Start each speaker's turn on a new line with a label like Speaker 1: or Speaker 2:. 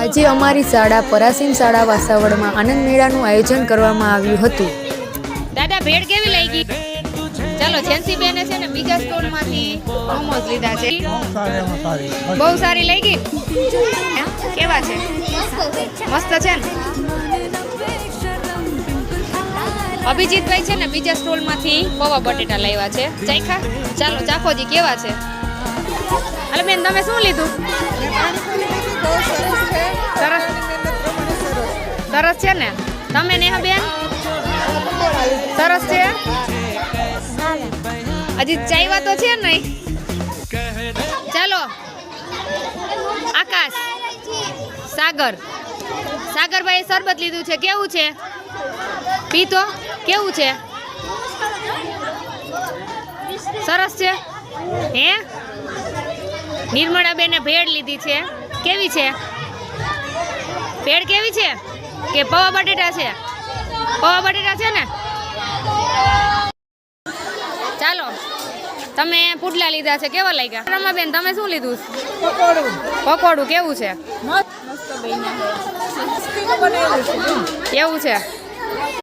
Speaker 1: આજે અમારી શાળા પરાસીમ શાળા વાસાવડમાં આનંદ મેળાનું આયોજન કરવામાં આવ્યું હતું.
Speaker 2: દાદા ભેળ કેવી લાગી? ચાલો જેન્સી બેને છે ને બીજા સ્ટોલમાંથી મોમોઝ લીધા છે. બહુ સારી લાગી. કેવા છે? મસ્ત છે ને. અભિજીતભાઈ છે ને બીજા સ્ટોલમાંથી પૌવા બટેટા લાવ્યા છે. ચાખા? ચાલો ચાખોજી કેવા છે. અલે બેન તમે શું લીધું? સરસ સરસ છે ને. તમે નેહા બેન સરસ છે. હજી ચાઈવા તો છે નહીં. ચાલો આકાશ સાગરભાઈ શરબત લીધું છે. કેવું છે? પીતો કેવું છે? સરસ છે. હે નિર્મળા બેને ભેળ લીધી છે. કેવી છે ભેળ? કેવી છે? કે પૌવા બટેટા છે? પૌવા બટેટા છે ને. ચાલો તમે પુડલા લીધા છે. કેવા લાગ્યા? રમાબેન તમે શું લીધું? પકોડું કેવું છે? એવું છે.